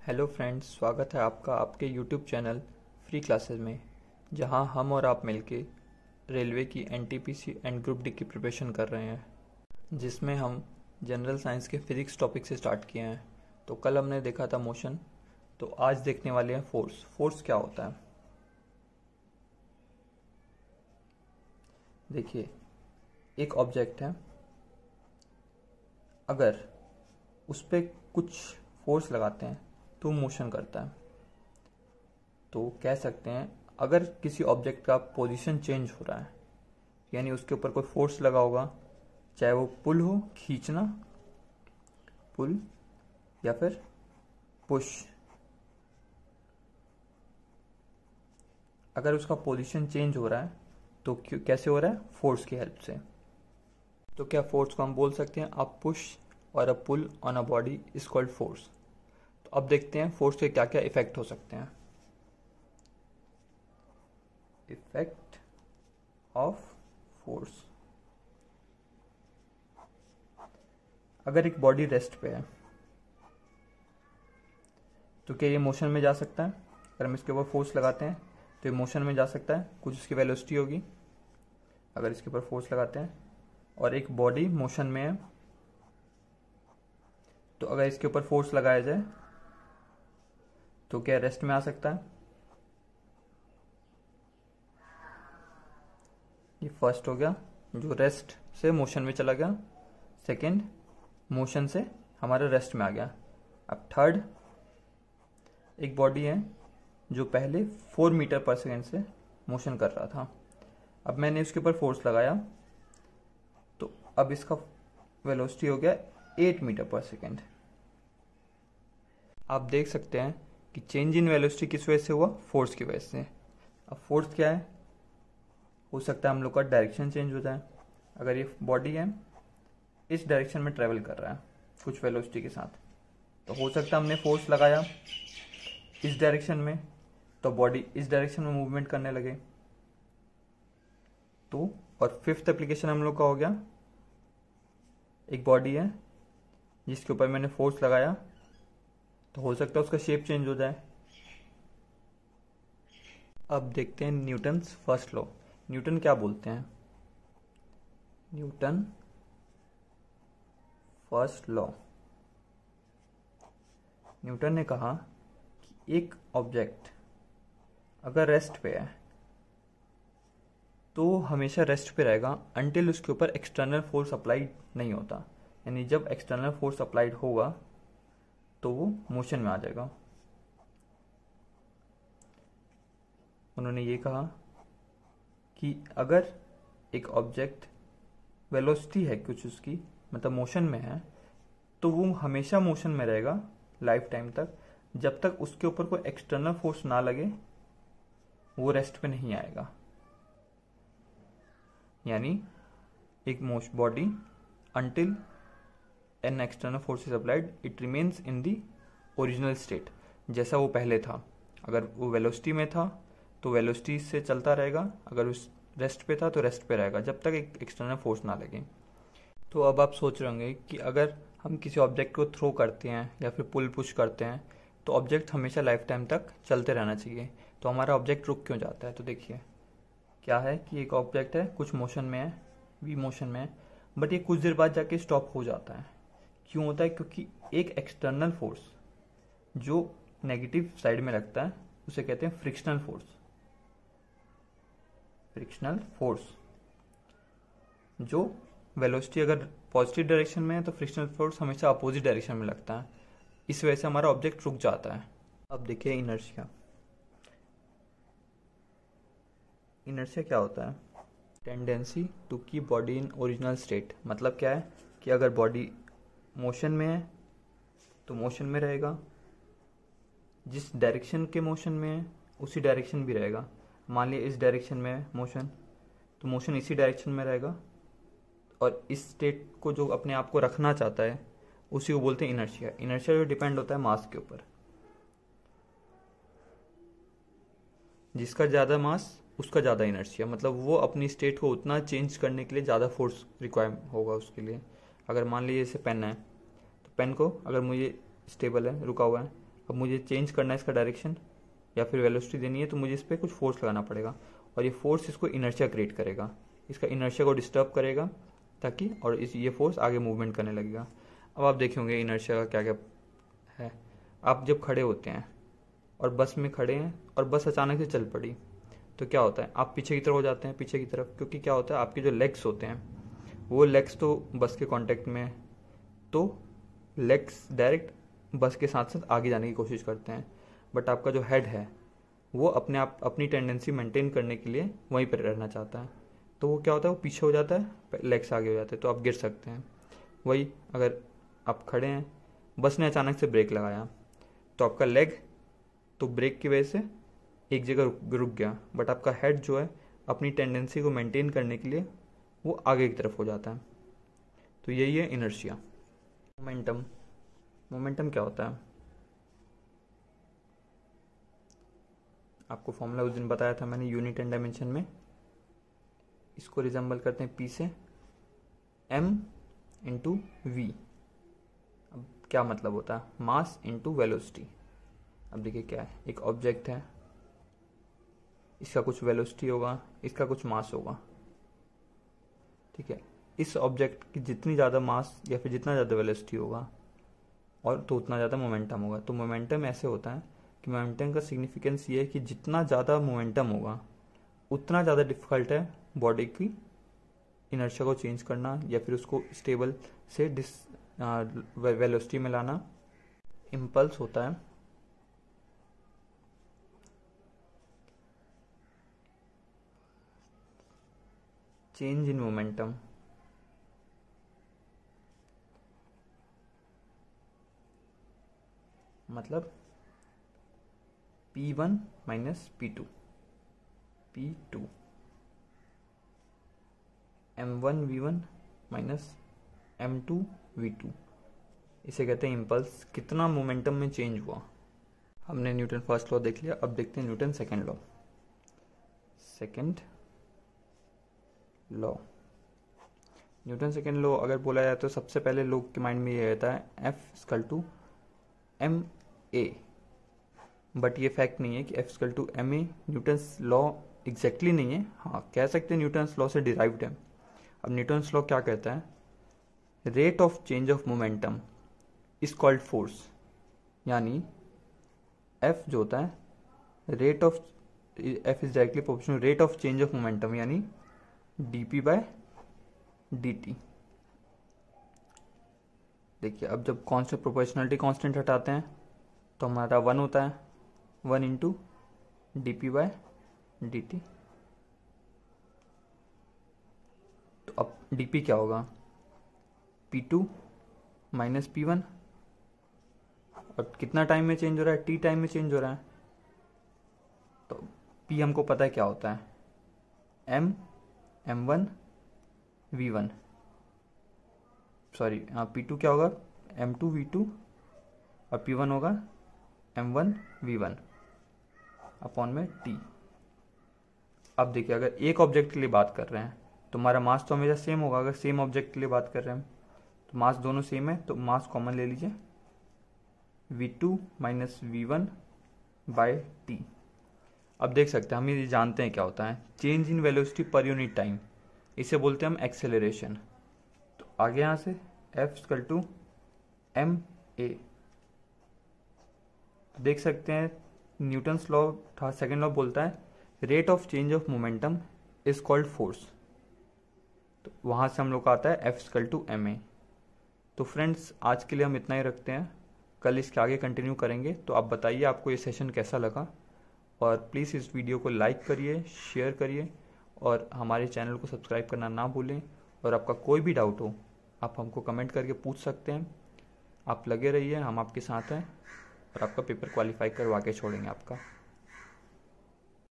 Hello friends, स्वागत है आपका आपके यूट्यूब चैनल फ्री क्लासेस में, जहां हम और आप मिलके रेलवे की एनटीपीसी एंड ग्रुप डी की प्रिपरेशन कर रहे हैं, जिसमें हम जनरल साइंस के फिजिक्स टॉपिक से स्टार्ट किए हैं। तो कल हमने देखा था मोशन, तो आज देखने वाले हैं फोर्स। फोर्स क्या होता है? देखिए, एक ऑब्जेक्ट है, अगर उस पर कुछ फोर्स लगाते हैं तो मोशन करता है। तो कह सकते हैं अगर किसी ऑब्जेक्ट का पोजीशन चेंज हो रहा है, यानी उसके ऊपर कोई फोर्स लगा होगा, चाहे वो पुल हो, खींचना, पुल, या फिर पुश, अगर उसका पोजीशन चेंज हो रहा है तो कैसे हो रहा है? फोर्स की हेल्प से। तो क्या फोर्स को हम बोल सकते हैं अ पुश और a pull on a body is called force. तो अब देखते हैं फोर्स के क्या क्या इफेक्ट हो सकते हैं। Effect of force. अगर एक बॉडी रेस्ट पे है तो क्या ये मोशन में जा सकता है? अगर हम इसके ऊपर फोर्स लगाते हैं तो ये मोशन में जा सकता है, कुछ इसकी वेलोसिटी होगी अगर इसके ऊपर फोर्स लगाते हैं। और एक बॉडी मोशन में है, तो अगर इसके ऊपर फोर्स लगाया जाए तो क्या रेस्ट में आ सकता है? ये फर्स्ट हो गया, जो रेस्ट से मोशन में चला गया। सेकंड, मोशन से हमारे रेस्ट में आ गया। अब थर्ड, एक बॉडी है जो पहले 4 मीटर पर सेकेंड से मोशन कर रहा था, अब मैंने इसके ऊपर फोर्स लगाया तो अब इसका वेलोसिटी हो गया 8 मीटर पर सेकेंड। आप देख सकते हैं कि चेंज इन वेलोसिटी किस वजह से हुआ? फोर्स की वजह से। अब फोर्स क्या है? हो सकता है हम लोग का डायरेक्शन चेंज हो जाए। अगर ये बॉडी है, इस डायरेक्शन में ट्रेवल कर रहा है कुछ वेलोसिटी के साथ, तो हो सकता है हमने फोर्स लगाया इस डायरेक्शन में, तो बॉडी इस डायरेक्शन में मूवमेंट करने लगे। तो और फिफ्थ एप्लीकेशन हम लोग का हो गया, एक बॉडी है जिसके ऊपर मैंने फोर्स लगाया, तो हो सकता है उसका शेप चेंज हो जाए। अब देखते हैं न्यूटन्स फर्स्ट लॉ। न्यूटन क्या बोलते हैं? Newton first law. न्यूटन ने कहा कि एक ऑब्जेक्ट अगर रेस्ट पे है तो हमेशा रेस्ट पे रहेगा अनटिल उसके ऊपर एक्सटर्नल फोर्स अप्लाइड नहीं होता, यानी जब एक्सटर्नल फोर्स अप्लाइड होगा तो वो मोशन में आ जाएगा। उन्होंने ये कहा कि अगर एक ऑब्जेक्ट वेलोसिटी है कुछ उसकी, मतलब मोशन में है, तो वो हमेशा मोशन में रहेगा लाइफ टाइम तक, जब तक उसके ऊपर कोई एक्सटर्नल फोर्स ना लगे वो रेस्ट पे नहीं आएगा। यानी एक body until an external force is applied it remains in the original state, जैसा वो पहले था। अगर वो वेलोसिटी में था तो वेलोसिटी से चलता रहेगा, अगर उस रेस्ट पे था तो रेस्ट पे रहेगा जब तक एक एक्सटर्नल फोर्स ना लगे। तो अब आप सोच रहे होंगे कि अगर हम किसी ऑब्जेक्ट को थ्रो करते हैं या फिर पुल पुश करते हैं तो ऑब्जेक्ट हमेशा लाइफ टाइम तक चलते रहना चाहिए, तो हमारा ऑब्जेक्ट रुक क्यों जाता है? तो देखिए क्या है कि एक ऑब्जेक्ट है, कुछ मोशन में है, वी मोशन में है, बट ये कुछ देर बाद जाके स्टॉप हो जाता है। क्यों होता है? क्योंकि एक एक्सटर्नल फोर्स जो नेगेटिव साइड में लगता है उसे कहते हैं फ्रिक्शनल फोर्स। फ्रिक्शनल फोर्स, जो वेलोसिटी अगर पॉजिटिव डायरेक्शन में है तो फ्रिक्शनल फोर्स हमेशा अपोजिट डायरेक्शन में लगता है, इस वजह से हमारा ऑब्जेक्ट रुक जाता है। अब देखिए इनर्शिया। इनर्शिया क्या होता है? Tendency to keep body in original state. मतलब क्या है कि अगर बॉडी मोशन में है तो मोशन में रहेगा, जिस डायरेक्शन के मोशन में है उसी डायरेक्शन भी रहेगा। मान लिया इस डायरेक्शन में है मोशन, तो मोशन इसी डायरेक्शन में रहेगा, और इस स्टेट को जो अपने आप को रखना चाहता है उसी को बोलते हैं इनर्शिया। इनर्शिया जो डिपेंड होता है मास के ऊपर, जिसका ज़्यादा मास उसका ज़्यादा इनर्शिया, मतलब वो अपनी स्टेट को उतना चेंज करने के लिए ज़्यादा फोर्स रिक्वायर होगा उसके लिए। अगर मान लीजिए जैसे पेन है, तो पेन को अगर मुझे स्टेबल है, रुका हुआ है, अब मुझे चेंज करना है इसका डायरेक्शन या फिर वेलोसिटी देनी है, तो मुझे इस पर कुछ फोर्स लगाना पड़ेगा, और ये फोर्स इसको इनर्शिया क्रिएट करेगा, इसका इनर्शिया को डिस्टर्ब करेगा ताकि, और ये फोर्स आगे मूवमेंट करने लगेगा। अब आप देखेंगे इनर्शिया का क्या क्या है। आप जब खड़े होते हैं और बस में खड़े हैं और बस अचानक से चल पड़ी, तो क्या होता है, आप पीछे की तरफ हो जाते हैं, पीछे की तरफ, क्योंकि क्या होता है, आपके जो लेग्स होते हैं वो लेग्स तो बस के कांटेक्ट में है, तो लेग्स डायरेक्ट बस के साथ साथ आगे जाने की कोशिश करते हैं, बट आपका जो हेड है वो अपने आप अपनी टेंडेंसी मेंटेन करने के लिए वहीं पर रहना चाहता है, तो वो क्या होता है, वो पीछे हो जाता है, लेग्स आगे हो जाते हैं, तो आप गिर सकते हैं। वही अगर आप खड़े हैं, बस ने अचानक से ब्रेक लगाया, तो आपका लेग तो ब्रेक की वजह से एक जगह रुक गया, बट आपका हेड जो है अपनी टेंडेंसी को मेंटेन करने के लिए वो आगे की तरफ हो जाता है। तो यही है इनर्शिया। मोमेंटम, मोमेंटम क्या होता है, आपको फॉर्मूला उस दिन बताया था मैंने यूनिट एंड डायमेंशन में। इसको रिजेंबल करते हैं पी से, m इंटू वी। अब क्या मतलब होता है, मास इंटू वेलोसिटी। अब देखिए क्या है, एक ऑब्जेक्ट है, इसका कुछ वेलोसिटी होगा, इसका कुछ मास होगा, ठीक है। इस ऑब्जेक्ट की जितनी ज़्यादा मास या फिर जितना ज़्यादा वेलोसिटी होगा और तो उतना ज़्यादा मोमेंटम होगा। तो मोमेंटम ऐसे होता है कि मोमेंटम का सिग्निफिकेंस ये है कि जितना ज़्यादा मोमेंटम होगा उतना ज़्यादा डिफिकल्ट है बॉडी की इनर्शिया को चेंज करना या फिर उसको स्टेबल से वेलोसिटी में लाना। इम्पल्स होता है चेंज इन मोमेंटम, मतलब P1 minus P2, P2 M1 V1 minus M2 V2, इसे कहते हैं इम्पल्स। कितना मोमेंटम में चेंज हुआ। हमने न्यूटन फर्स्ट लॉ देख लिया, अब देखते हैं Newton second law. Second law, Newton second law अगर बोला जाए तो सबसे पहले लोग के माइंड में ये रहता है F=ma, बट ये फैक्ट नहीं है कि F=ma न्यूटन्स लॉ एग्जैक्टली नहीं है। हाँ, कह सकते हैं न्यूटन्स लॉ से डिराइव्ड है। अब न्यूटन्स लॉ क्या कहता है, rate of change of momentum is called force, यानी F जो होता है rate of, F is directly proportional rate of change of momentum, यानी dp/dt। देखिए अब जब कांस्टेंट प्रोपोर्शनलिटी कांस्टेंट हटाते हैं तो हमारा 1 होता है, 1 इंटू dp/dt। तो अब dp क्या होगा, p2 माइनस p1, और कितना टाइम में चेंज हो रहा है, t टाइम में चेंज हो रहा है। तो p हमको पता है क्या होता है, m1 v1, सॉरी p2 क्या होगा, m2 v2, और p1 होगा m1 v1 अपॉन में t। अब देखिए अगर एक ऑब्जेक्ट के लिए बात कर रहे हैं तो हमारा मास तो हमेशा सेम होगा। अगर सेम ऑब्जेक्ट के लिए बात कर रहे हैं तो मास दोनों सेम है, तो मास कॉमन ले लीजिए, v2 minus v1 bye t। अब देख सकते हैं हम ये जानते हैं क्या होता है, change in velocity per unit time, इसे बोलते हैं हम एक्सेलरेशन। तो आगे यहाँ से F=ma, देख सकते हैं न्यूटन्स लॉ था सेकेंड लॉ बोलता है rate of change of momentum is called force. तो वहाँ से हम लोग का आता है F=ma। तो फ्रेंड्स आज के लिए हम इतना ही रखते हैं, कल इसके आगे कंटिन्यू करेंगे। तो आप बताइए आपको ये सेशन कैसा लगा, और प्लीज़ इस वीडियो को लाइक करिए, शेयर करिए, और हमारे चैनल को सब्सक्राइब करना ना भूलें। और आपका कोई भी डाउट हो आप हमको कमेंट करके पूछ सकते हैं। आप लगे रहिए, हम आपके साथ हैं और आपका पेपर क्वालिफाई करवा के छोड़ेंगे आपका।